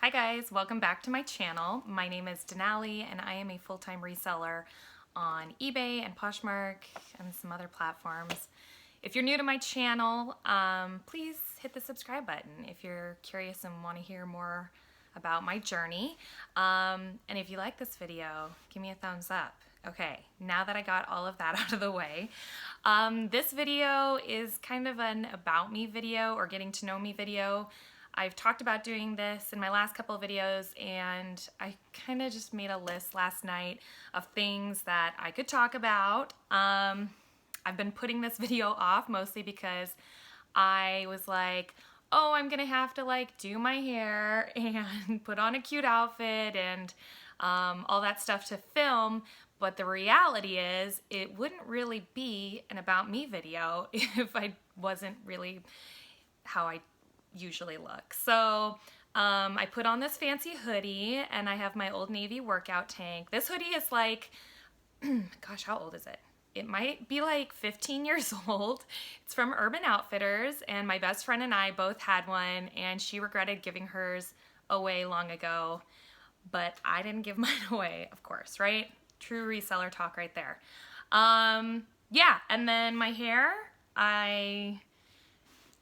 Hi guys, welcome back to my channel. My name is Denali and I am a full-time reseller on eBay and Poshmark and some other platforms. If you're new to my channel, please hit the subscribe button if you're curious and want to hear more about my journey. And if you like this video, give me a thumbs up. Okay, now that I got all of that out of the way, this video is kind of an about me video or getting to know me video. I've talked about doing this in my last couple of videos, and I kind of just made a list last night of things that I could talk about. I've been putting this video off mostly because I was like, oh, I'm gonna have to like do my hair and put on a cute outfit and all that stuff to film. But the reality is it wouldn't really be an about me video if I wasn't really how I usually look. So I put on this fancy hoodie and I have my Old Navy workout tank. This hoodie is like, gosh, how old is it? It might be like 15 years old. It's from Urban Outfitters, and my best friend and I both had one, and she regretted giving hers away long ago, but I didn't give mine away, of course, right? True reseller talk right there. Yeah, and then my hair, I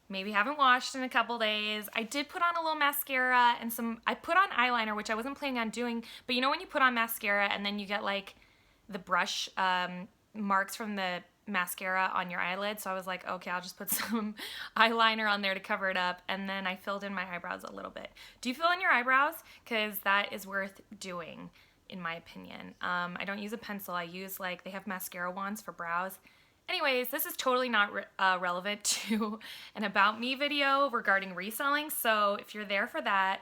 maybe haven't washed in a couple days. I did put on a little mascara and I put on eyeliner, which I wasn't planning on doing, but you know when you put on mascara and then you get like the brush marks from the mascara on your eyelid, so I was like, okay, I'll just put some eyeliner on there to cover it up, and then I filled in my eyebrows a little bit. Do you fill in your eyebrows? Because that is worth doing, in my opinion. I don't use a pencil. I use like, they have mascara wands for brows. Anyways, this is totally not relevant to an about me video regarding reselling, so if you're there for that,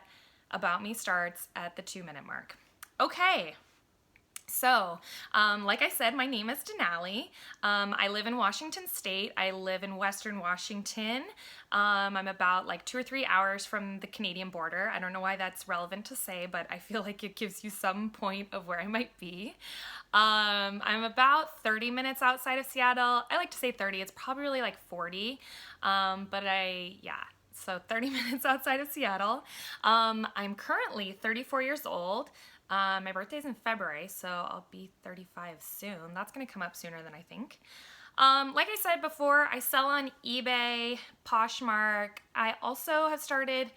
about me starts at the 2-minute mark. Okay, so like I said, my name is Denali. I live in Washington State. I live in Western Washington. I'm about like 2 or 3 hours from the Canadian border. I don't know why that's relevant to say, but I feel like it gives you some point of where I might be. I'm about 30 minutes outside of Seattle. I like to say 30, it's probably really like 40, so 30 minutes outside of Seattle. I'm currently 34 years old. My birthday's in February, so I'll be 35 soon. That's gonna come up sooner than I think. Like I said before, I sell on eBay, Poshmark. I also have started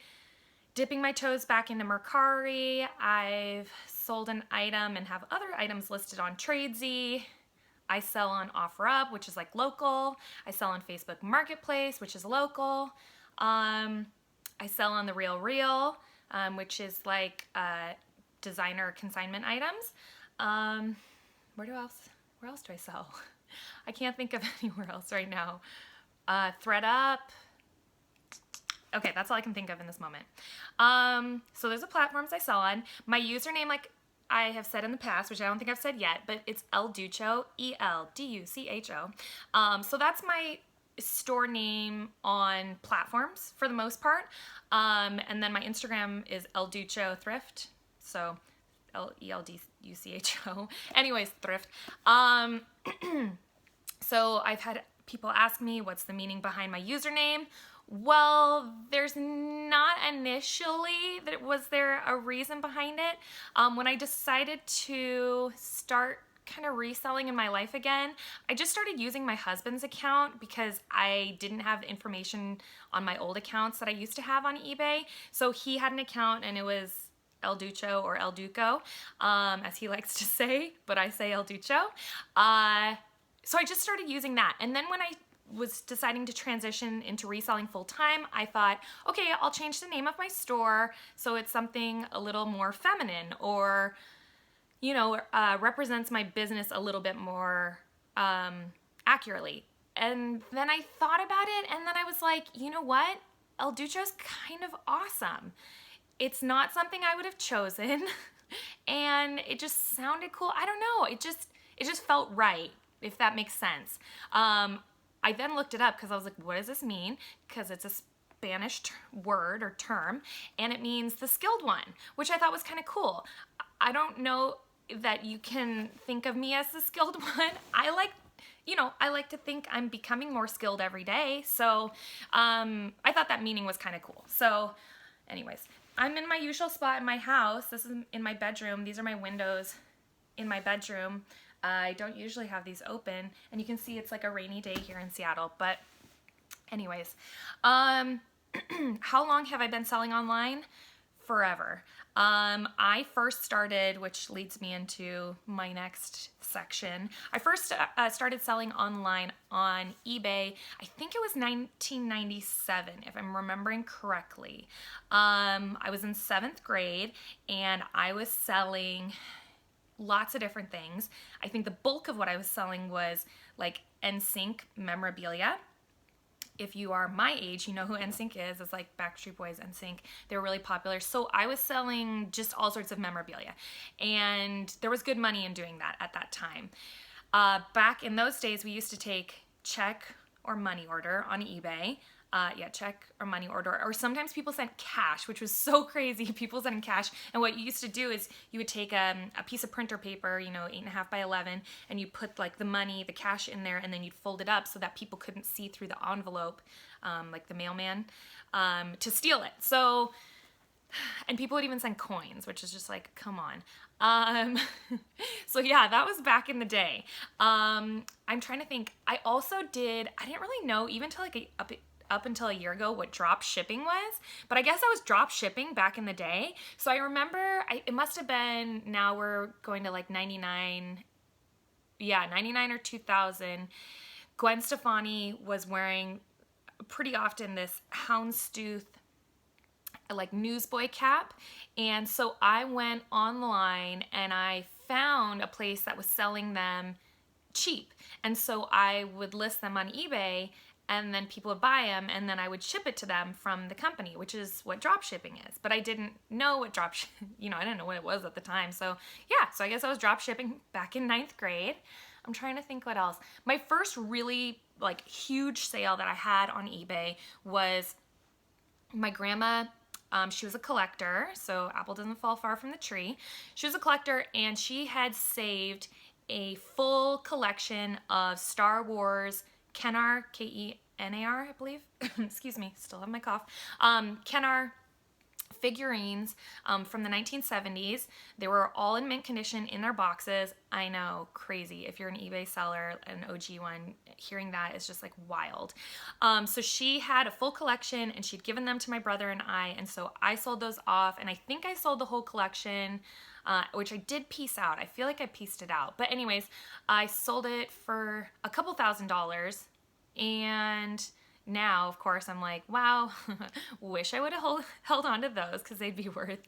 dipping my toes back into Mercari. I've sold an item and have other items listed on Tradesy. I sell on OfferUp, which is like local. I sell on Facebook Marketplace, which is local. I sell on the RealReal, which is like designer consignment items. Where else do I sell? I can't think of anywhere else right now. ThredUp. Okay, that's all I can think of in this moment. So there's the platforms I sell on. My username, like I have said in the past, which I don't think I've said yet, but it's ELDUCHO, ELDUCHO. So that's my store name on platforms for the most part. And then my Instagram is ELDUCHO Thrift. So ELDUCHO. Anyways, Thrift. So I've had people ask me what's the meaning behind my username. Well, there's not initially. Was there a reason behind it? When I decided to start kind of reselling in my life again, I just started using my husband's account because I didn't have information on my old accounts that I used to have on eBay. So he had an account and it was ELDUCHO or ELDUCHO, as he likes to say, but I say ELDUCHO. So I just started using that. And then when I was deciding to transition into reselling full time, I thought, okay, I'll change the name of my store so it's something a little more feminine or, you know, represents my business a little bit more accurately. And then I thought about it, and then I was like, you know what? ELDUCHO's kind of awesome. It's not something I would have chosen, and it just sounded cool. I don't know. It just felt right, if that makes sense. I then looked it up because I was like, what does this mean? Because it's a Spanish word or term, and it means the skilled one, which I thought was kind of cool. I don't know that you can think of me as the skilled one. I like to think I'm becoming more skilled every day, so I thought that meaning was kind of cool. So anyways, I'm in my usual spot in my house. This is in my bedroom. These are my windows in my bedroom. I don't usually have these open, and you can see it's like a rainy day here in Seattle. But anyways, how long have I been selling online? Forever. I first started, which leads me into my next section. I first started selling online on eBay. I think it was 1997, if I'm remembering correctly. I was in 7th grade, and I was selling lots of different things. I think the bulk of what I was selling was like NSYNC memorabilia. If you are my age, you know who NSYNC is. It's like Backstreet Boys, NSYNC. They were really popular. So I was selling just all sorts of memorabilia. And there was good money in doing that at that time. Back in those days, we used to take check or money order on eBay. Check or money order. Or sometimes people sent cash, which was so crazy. People sending cash. And what you used to do is you would take a piece of printer paper, 8.5 by 11, and you put like the money, the cash in there, and then you'd fold it up so that people couldn't see through the envelope, like the mailman, to steal it. So, and people would even send coins, which is just like, come on. So yeah, that was back in the day. I'm trying to think. I didn't really know even till like up until a year ago what drop shipping was, but I guess I was drop shipping back in the day. So I remember it must have been, now we're going to like 99 or 2000. Gwen Stefani was wearing pretty often this houndstooth like newsboy cap, and so I went online and I found a place that was selling them cheap, and so I would list them on eBay, and then people would buy them, and then I would ship it to them from the company, which is what drop shipping is. But I didn't know what I didn't know what it was at the time. So yeah, so I guess I was drop shipping back in 9th grade. I'm trying to think what else. My first really like huge sale that I had on eBay was my grandma. She was a collector, so apple doesn't fall far from the tree. She was a collector, and she had saved a full collection of Star Wars Kennar, Kenar, I believe. Excuse me, still have my cough. Kennar figurines from the 1970s. They were all in mint condition in their boxes. I know, crazy. If you're an eBay seller, an OG one, hearing that is just like wild. So she had a full collection, and she'd given them to my brother and I, and so I sold those off, and I think I sold the whole collection, which I did piece out. I feel like I pieced it out. But anyways, I sold it for a couple $1,000s, and now, of course, I'm like, wow, wish I would have held on to those because they'd be worth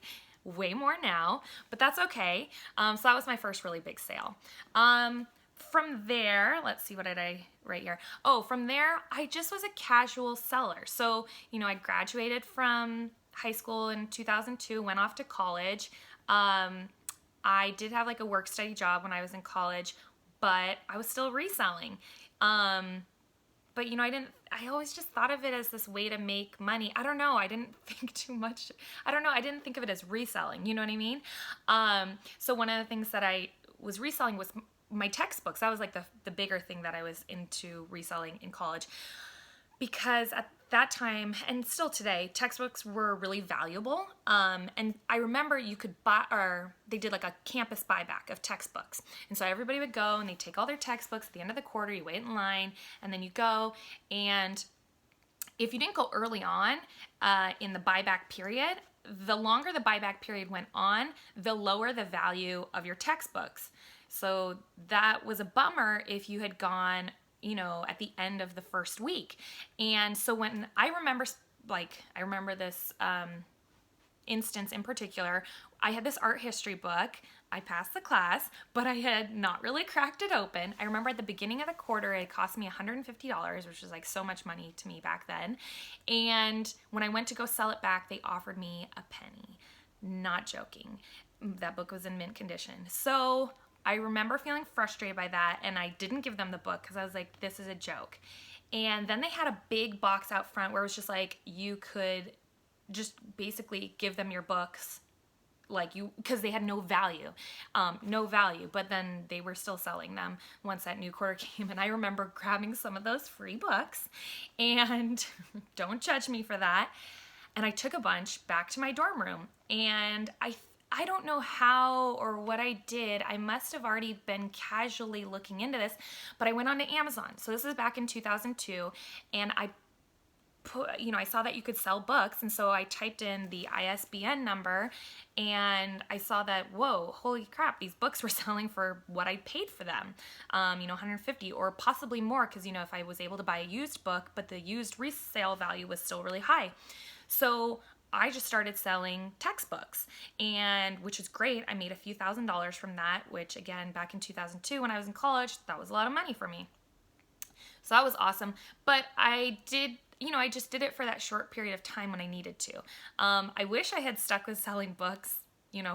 way more now, but that's okay. So that was my first really big sale. From there, let's see, what did I write here? Oh, from there, I just was a casual seller. So, I graduated from high school in 2002, went off to college. I did have like a work study job when I was in college, but I was still reselling. But I always just thought of it as this way to make money. I don't know. I didn't think too much. I don't know. I didn't think of it as reselling. You know what I mean? So one of the things that I was reselling was my textbooks. That was like the bigger thing that I was into reselling in college. Because at that time, and still today, textbooks were really valuable. And I remember you could buy, or they did like a campus buyback of textbooks. And so everybody would go and they'd take all their textbooks at the end of the quarter, you wait in line, and then you go. And if you didn't go early on in the buyback period, the longer the buyback period went on, the lower the value of your textbooks. So that was a bummer if you had gone at the end of the first week. And so when I remember this instance in particular, I had this art history book. I passed the class, but I had not really cracked it open. I remember at the beginning of the quarter, it cost me $150, which was like so much money to me back then. And when I went to go sell it back, they offered me a penny. Not joking. That book was in mint condition. So I remember feeling frustrated by that, and I didn't give them the book because I was like, this is a joke. And then they had a big box out front where it was just like, you could just basically give them your books, because they had no value, but then they were still selling them once that new quarter came. And I remember grabbing some of those free books, and don't judge me for that. and I took a bunch back to my dorm room, and I don't know how or what I did. I must have already been casually looking into this, but I went onto Amazon. So this is back in 2002, and I saw that you could sell books, and so I typed in the ISBN number, and I saw that, whoa, holy crap, these books were selling for what I paid for them, 150 or possibly more, because if I was able to buy a used book, but the used resale value was still really high. So I just started selling textbooks, and which is great. I made a few $1,000s from that, which again, back in 2002 when I was in college, that was a lot of money for me. So that was awesome. But I just did it for that short period of time when I needed to. I wish I had stuck with selling books,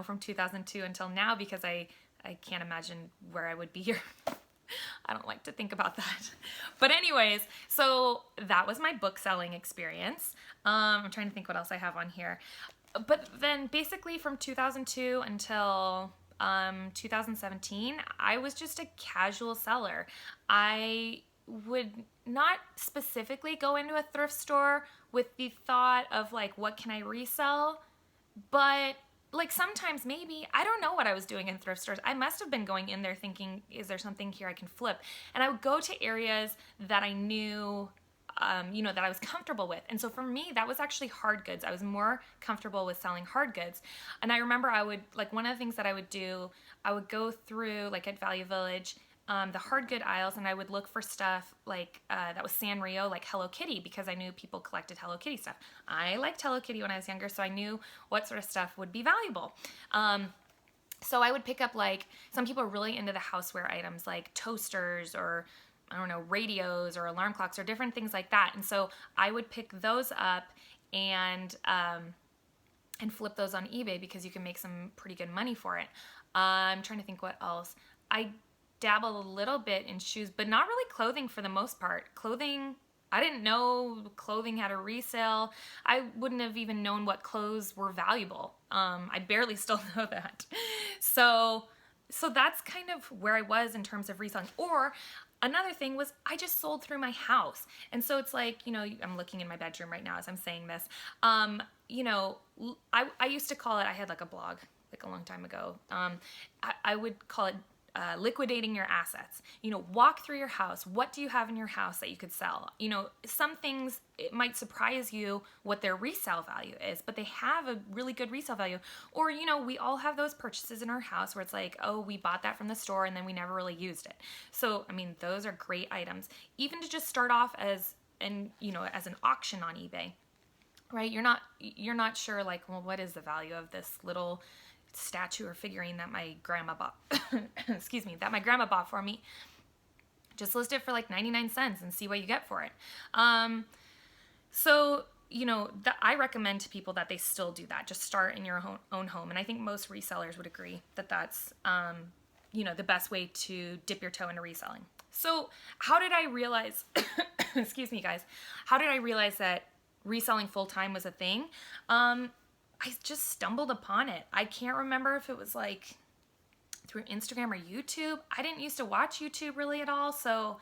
from 2002 until now, because I can't imagine where I would be here. I don't like to think about that. But anyways, so that was my book selling experience. I'm trying to think what else I have on here. But then basically from 2002 until 2017, I was just a casual seller. I would not specifically go into a thrift store with the thought of like, what can I resell? But like sometimes maybe, I don't know what I was doing in thrift stores. I must have been going in there thinking, is there something here I can flip? And I would go to areas that I knew, that I was comfortable with. And so for me, that was actually hard goods. I was more comfortable with selling hard goods. And I remember one of the things that I would do, I would go through like at Value Village, the hard good aisles, and I would look for stuff like that was Sanrio, like Hello Kitty, because I knew people collected Hello Kitty stuff. I liked Hello Kitty when I was younger, so I knew what sort of stuff would be valuable. So I would pick up, like, some people are really into the houseware items like toasters or, I don't know, radios or alarm clocks or different things like that. And so I would pick those up and flip those on eBay because you can make some pretty good money for it. I'm trying to think what else. I dabble a little bit in shoes, but not really clothing for the most part. Clothing, I didn't know clothing had a resale. I wouldn't have even known what clothes were valuable. I barely still know that. So that's kind of where I was in terms of reselling. Or another thing was I just sold through my house. And so it's like, I'm looking in my bedroom right now as I'm saying this. I used to call it, I had like a blog like a long time ago. I would call it liquidating your assets. Walk through your house. What do you have in your house that you could sell? Some things, it might surprise you what their resale value is, but they have a really good resale value. Or, we all have those purchases in our house where it's like, oh, we bought that from the store and then we never really used it. So, those are great items. Even to just start off as an auction on eBay, right? You're not sure, like, well, what is the value of this little statue or figurine that my grandma bought for me. Just list it for like 99 cents and see what you get for it. I recommend to people that they still do that. Just start in your own home. And I think most resellers would agree that that's, the best way to dip your toe into reselling. So how did I realize, excuse me guys, how did I realize that reselling full-time was a thing? I just stumbled upon it. I can't remember if it was like through Instagram or YouTube. I didn't used to watch YouTube really at all, so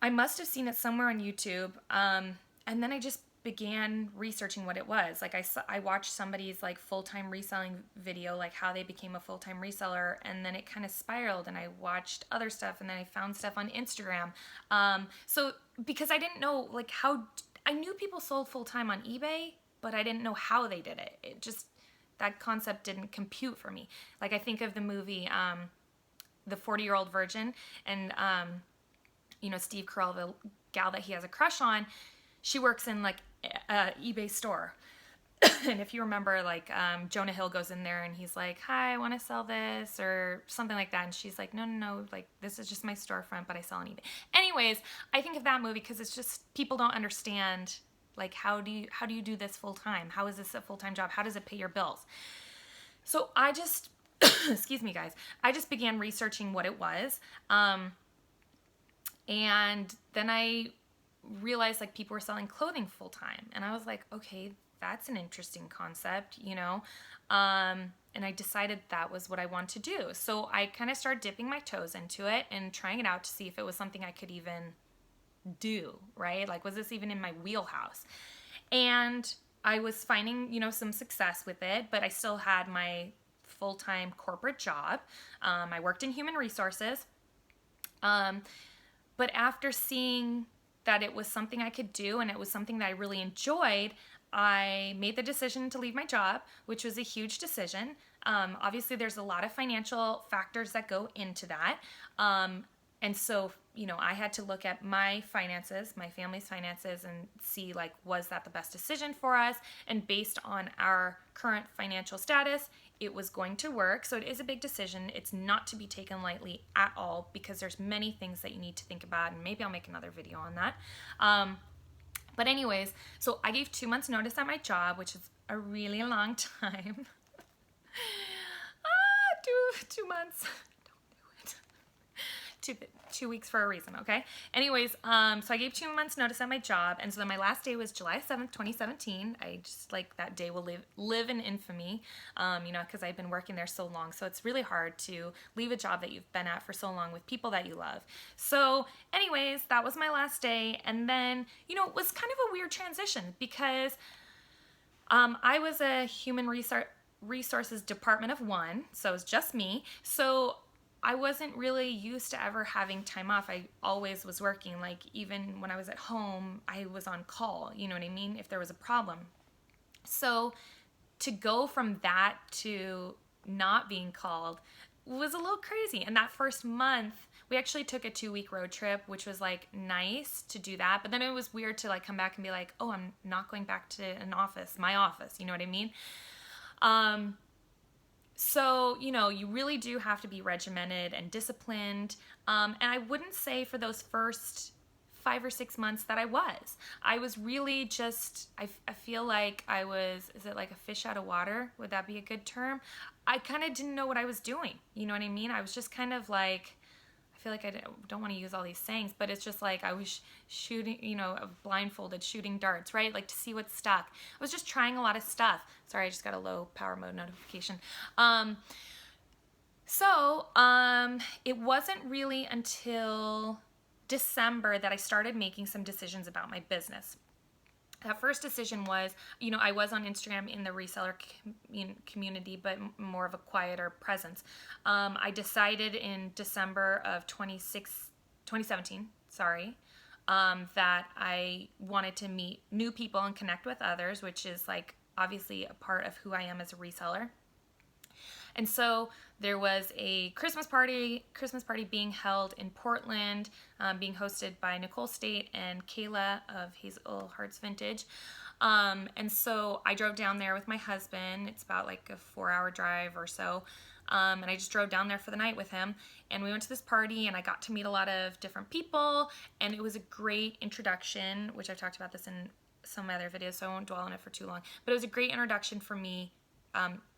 I must have seen it somewhere on YouTube. And then I just began researching what it was. Like I watched somebody's like full-time reselling video, like how they became a full-time reseller, and then it kind of spiraled, and I watched other stuff, and then I found stuff on Instagram. So because I didn't know like how, I knew people sold full-time on eBay, but I didn't know how they did it. It just, that concept didn't compute for me. Like I think of the movie, The 40-Year-Old Virgin, and, Steve Carell, the gal that he has a crush on, she works in like a eBay store. And if you remember, like, Jonah Hill goes in there and he's like, hi, I want to sell this or something like that. And she's like, no, like, this is just my storefront, but I sell on eBay. Anyways, I think of that movie because it's just, people don't understand, like, how do you do this full time? How is this a full-time job? How does it pay your bills? So I just, excuse me guys, I just began researching what it was. And then I realized like people were selling clothing full time. And I was like, okay, that's an interesting concept, and I decided that was what I want to do. So I kind of started dipping my toes into it and trying it out to see if it was something I could even do, right? Like, was this even in my wheelhouse? And I was finding, some success with it, but I still had my full-time corporate job. I worked in human resources. But after seeing that it was something I could do and it was something that I really enjoyed, I made the decision to leave my job, which was a huge decision. Obviously, there's a lot of financial factors that go into that. And so, I had to look at my finances, my family's finances, and see, like, was that the best decision for us? And based on our current financial status, it was going to work. So it is a big decision. It's not to be taken lightly at all, because there's many things that you need to think about, and maybe I'll make another video on that. But anyways, so I gave 2 months notice at my job, which is a really long time. 2 months. Don't do it. 2 weeks for a reason, okay? Anyways, so I gave 2 months notice at my job, and so then my last day was July 7th, 2017. I just, like, that day will live in infamy, because I've been working there so long. So it's really hard to leave a job that you've been at for so long with people that you love. So anyways, that was my last day, and then, it was kind of a weird transition, because I was a human resources department of one, so it was just me. So I wasn't really used to ever having time off. I always was working. Like, even when I was at home, I was on call, you know what I mean, if there was a problem. So to go from that to not being called was a little crazy. And that first month, we actually took a 2-week road trip, which was, like, nice to do that. But then it was weird to, like, come back and be like, oh, I'm not going back to my office, you know what I mean? So, you really do have to be regimented and disciplined. And I wouldn't say for those first 5 or 6 months that I was really just, I feel like I was, is it like a fish out of water? Would that be a good term? I kind of didn't know what I was doing. You know what I mean? I was just kind of like, I feel like I don't want to use all these sayings, but it's just like I was shooting, blindfolded, shooting darts, right? Like, to see what stuck. I was just trying a lot of stuff. Sorry, I just got a low power mode notification. It wasn't really until December that I started making some decisions about my business. That first decision was, I was on Instagram in the reseller community, but more of a quieter presence. I decided in December of 2017, that I wanted to meet new people and connect with others, which is, like, obviously a part of who I am as a reseller. And so there was a Christmas party being held in Portland, being hosted by Nicole State and Kayla of Hazel Hearts Vintage. And so I drove down there with my husband. It's about like a 4-hour drive or so. And I just drove down there for the night with him. And we went to this party, and I got to meet a lot of different people. And it was a great introduction, which I've talked about this in some other videos, so I won't dwell on it for too long. But it was a great introduction for me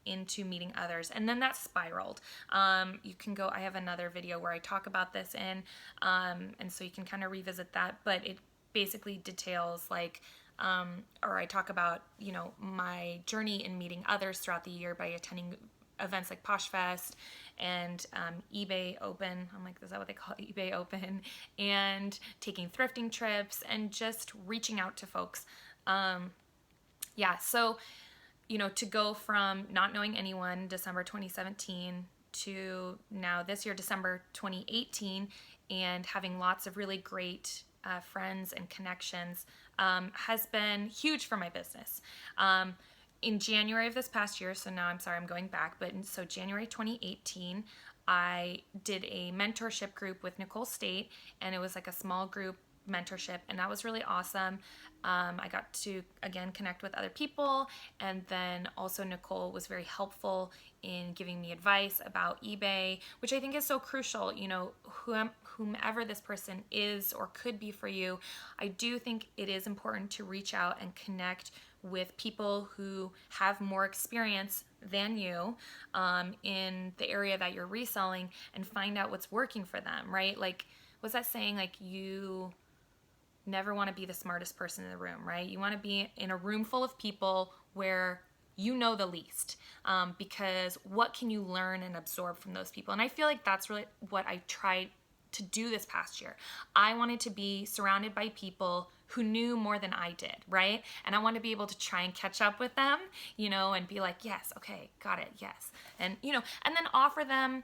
into meeting others, and then that spiraled. You can go, I have another video where I talk about this, and so you can kind of revisit that, but it basically details, like, or I talk about, my journey in meeting others throughout the year by attending events like Posh Fest and eBay Open. I'm like, is that what they call it? eBay Open, and taking thrifting trips and just reaching out to folks. So to go from not knowing anyone December 2017 to now this year, December 2018, and having lots of really great friends and connections has been huge for my business. In January of this past year, so now I'm going back, but so January 2018, I did a mentorship group with Nicole State, and it was like a small group mentorship, and that was really awesome. I got to, again, connect with other people, and then also Nicole was very helpful in giving me advice about eBay, which I think is so crucial. Whomever this person is or could be for you, I do think it is important to reach out and connect with people who have more experience than you in the area that you're reselling, and find out what's working for them, right? Like, what's that saying? Like, you never want to be the smartest person in the room, right? You want to be in a room full of people where you know the least, because what can you learn and absorb from those people? And I feel like that's really what I try to do this past year. I wanted to be surrounded by people who knew more than I did, right? And I wanted to be able to try and catch up with them, and be like, yes, okay, got it, yes. And, and then offer them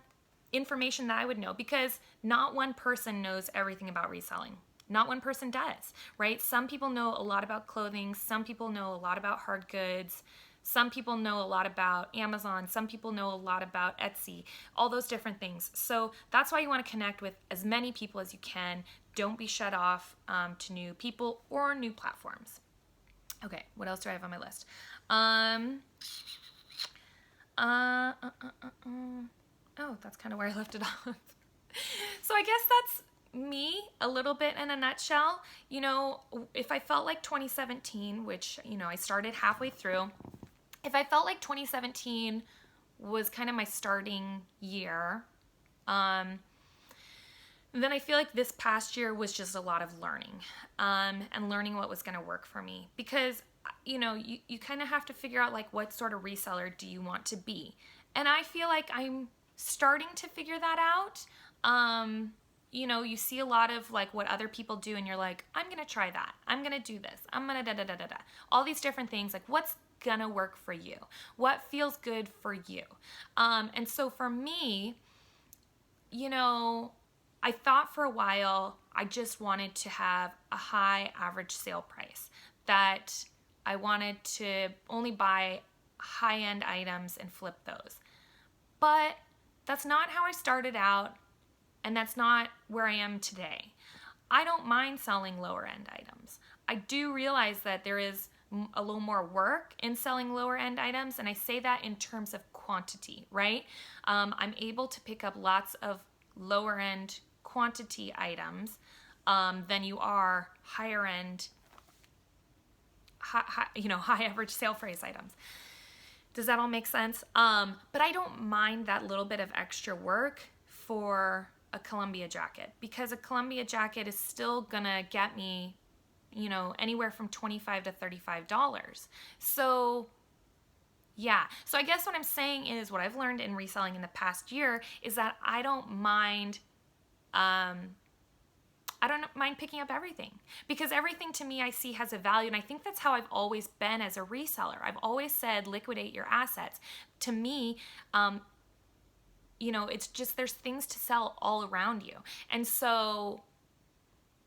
information that I would know, because not one person knows everything about reselling. Not one person does, right? Some people know a lot about clothing. Some people know a lot about hard goods. Some people know a lot about Amazon. Some people know a lot about Etsy, all those different things. So that's why you want to connect with as many people as you can. Don't be shut off to new people or new platforms. Okay, what else do I have on my list? Oh, that's kind of where I left it off. So I guess that's me a little bit in a nutshell. If I felt like 2017, which, I started halfway through, if I felt like 2017 was kind of my starting year, then I feel like this past year was just a lot of learning, and learning what was going to work for me, because, you kind of have to figure out like what sort of reseller do you want to be. And I feel like I'm starting to figure that out. You see a lot of like what other people do and you're like, I'm going to try that. I'm going to do this. I'm going to da-da-da-da-da. All these different things, like what's going to work for you? What feels good for you? And so for me, I thought for a while I just wanted to have a high average sale price, that I wanted to only buy high-end items and flip those. But that's not how I started out, and that's not where I am today. I don't mind selling lower-end items. I do realize that there is a little more work in selling lower-end items, and I say that in terms of quantity, right? I'm able to pick up lots of lower-end quantity items than you are higher-end, high average sale price items. Does that all make sense? But I don't mind that little bit of extra work for a Columbia jacket, because a Columbia jacket is still gonna get me, anywhere from $25 to $35. So yeah, so I guess what I'm saying is, what I've learned in reselling in the past year is that I don't mind picking up everything, because everything to me I see has a value, and I think that's how I've always been as a reseller. I've always said liquidate your assets. To me, it's just there's things to sell all around you. And so,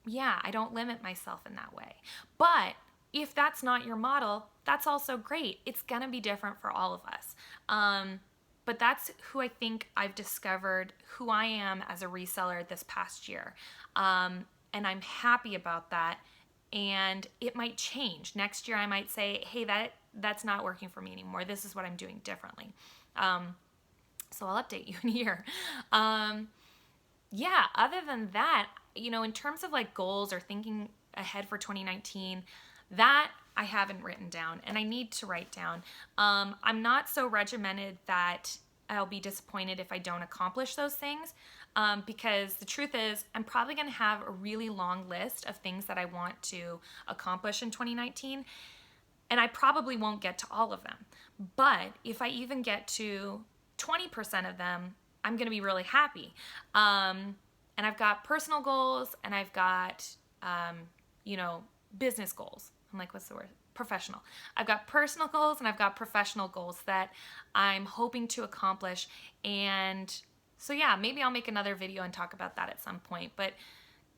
yeah, I don't limit myself in that way. But if that's not your model, that's also great. It's going to be different for all of us. But that's who I think I've discovered who I am as a reseller this past year. And I'm happy about that. And it might change. Next year I might say, hey, that's not working for me anymore. This is what I'm doing differently. So I'll update you in a year. Yeah, other than that, in terms of like goals or thinking ahead for 2019, that I haven't written down, and I need to write down. I'm not so regimented that I'll be disappointed if I don't accomplish those things, because the truth is I'm probably going to have a really long list of things that I want to accomplish in 2019, and I probably won't get to all of them. But if I even get to 20% of them, I'm going to be really happy. And I've got personal goals, and I've got, business goals. I'm like, what's the word? Professional. I've got personal goals and I've got professional goals that I'm hoping to accomplish. And so, yeah, maybe I'll make another video and talk about that at some point. But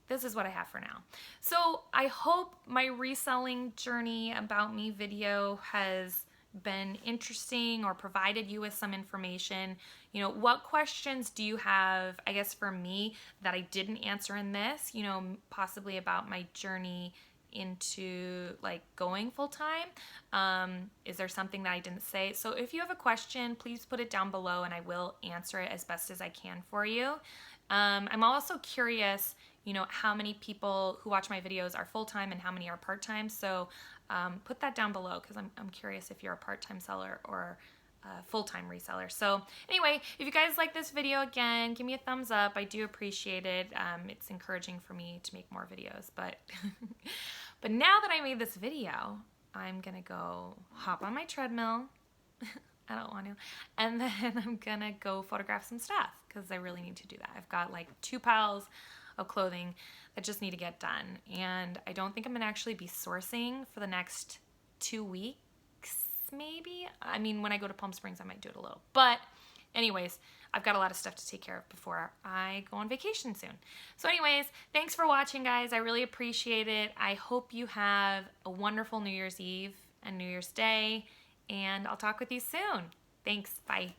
this is what I have for now. So I hope my reselling journey about me video has been interesting or provided you with some information. What questions do you have, I guess, for me that I didn't answer in this, possibly about my journey into like going full-time? Is there something that I didn't say? So if you have a question, please put it down below and I will answer it as best as I can for you. I'm also curious, how many people who watch my videos are full-time and how many are part-time. So put that down below, because I'm curious if you're a part-time seller or a full-time reseller. So anyway, if you guys like this video, again, give me a thumbs up. I do appreciate it. It's encouraging for me to make more videos. But but now that I made this video, I'm gonna go hop on my treadmill. I don't want to. And then I'm gonna go photograph some stuff, because I really need to do that. I've got like 2 piles of clothing that just need to get done. And I don't think I'm gonna actually be sourcing for the next 2 weeks, maybe. I mean, when I go to Palm Springs, I might do it a little. But anyways, I've got a lot of stuff to take care of before I go on vacation soon. So anyways, thanks for watching, guys. I really appreciate it. I hope you have a wonderful New Year's Eve and New Year's Day, and I'll talk with you soon. Thanks. Bye.